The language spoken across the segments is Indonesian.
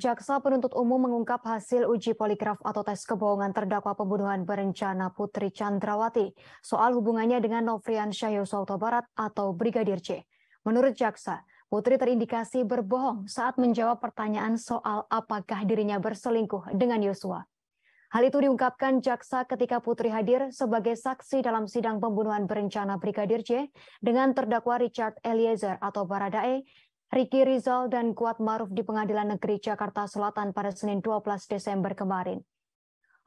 Jaksa penuntut umum mengungkap hasil uji poligraf atau tes kebohongan terdakwa pembunuhan berencana Putri Chandrawati soal hubungannya dengan Nofriansyah Yosua Huta Barat atau Brigadir J. Menurut jaksa, Putri terindikasi berbohong saat menjawab pertanyaan soal apakah dirinya berselingkuh dengan Yosua. Hal itu diungkapkan jaksa ketika Putri hadir sebagai saksi dalam sidang pembunuhan berencana Brigadir J dengan terdakwa Richard Eliezer atau Baradae, Ricky Rizal, dan Kuat Maruf di Pengadilan Negeri Jakarta Selatan pada Senin 12 Desember kemarin.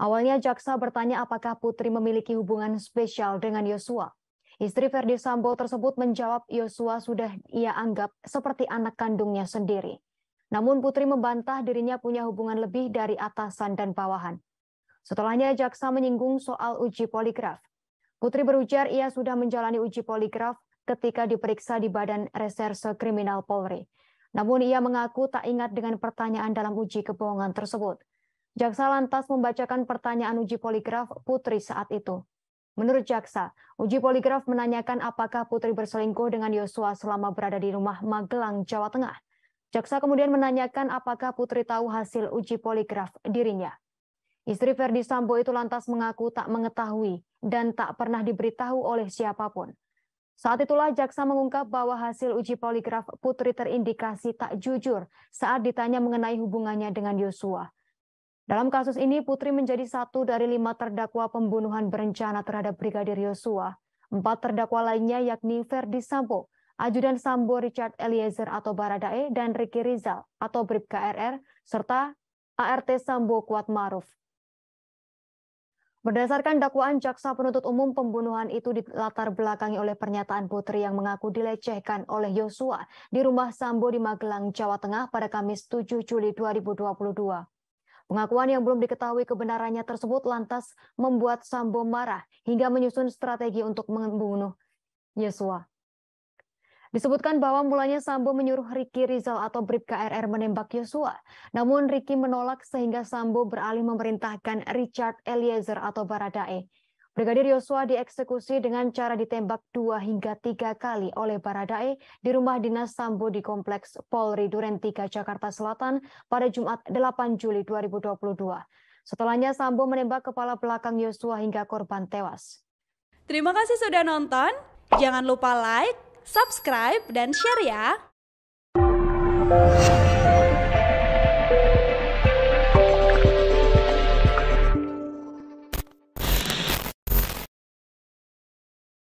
Awalnya jaksa bertanya apakah Putri memiliki hubungan spesial dengan Yosua. Istri Verdi Sambo tersebut menjawab Yosua sudah ia anggap seperti anak kandungnya sendiri. Namun Putri membantah dirinya punya hubungan lebih dari atasan dan bawahan. Setelahnya jaksa menyinggung soal uji poligraf. Putri berujar ia sudah menjalani uji poligraf ketika diperiksa di Badan Reserse Kriminal Polri. Namun ia mengaku tak ingat dengan pertanyaan dalam uji kebohongan tersebut. Jaksa lantas membacakan pertanyaan uji poligraf Putri saat itu. Menurut jaksa, uji poligraf menanyakan apakah Putri berselingkuh dengan Yosua selama berada di rumah Magelang, Jawa Tengah. Jaksa kemudian menanyakan apakah Putri tahu hasil uji poligraf dirinya. Istri Verdi Sambo itu lantas mengaku tak mengetahui dan tak pernah diberitahu oleh siapapun. Saat itulah jaksa mengungkap bahwa hasil uji poligraf Putri terindikasi tak jujur saat ditanya mengenai hubungannya dengan Yosua. Dalam kasus ini, Putri menjadi satu dari 5 terdakwa pembunuhan berencana terhadap Brigadir Yosua. 4 terdakwa lainnya yakni Verdi Sambo, Ajudan Sambo Richard Eliezer atau Baradae, dan Ricky Rizal atau Bribka RR, serta ART Sambo Kuat Maruf. Berdasarkan dakwaan, jaksa penuntut umum pembunuhan itu dilatar belakangi oleh pernyataan Putri yang mengaku dilecehkan oleh Yosua di rumah Sambo di Magelang, Jawa Tengah pada Kamis 7 Juli 2022. Pengakuan yang belum diketahui kebenarannya tersebut lantas membuat Sambo marah hingga menyusun strategi untuk membunuh Yosua. Disebutkan bahwa mulanya Sambo menyuruh Ricky Rizal atau Bribka RR menembak Yosua. Namun Ricky menolak sehingga Sambo beralih memerintahkan Richard Eliezer atau Baradae. Brigadir Yosua dieksekusi dengan cara ditembak 2 hingga 3 kali oleh Baradae di rumah dinas Sambo di Kompleks Polri Duren 3 Jakarta Selatan pada Jumat 8 Juli 2022. Setelahnya Sambo menembak kepala belakang Yosua hingga korban tewas. Terima kasih sudah nonton. Jangan lupa like, subscribe, dan share ya.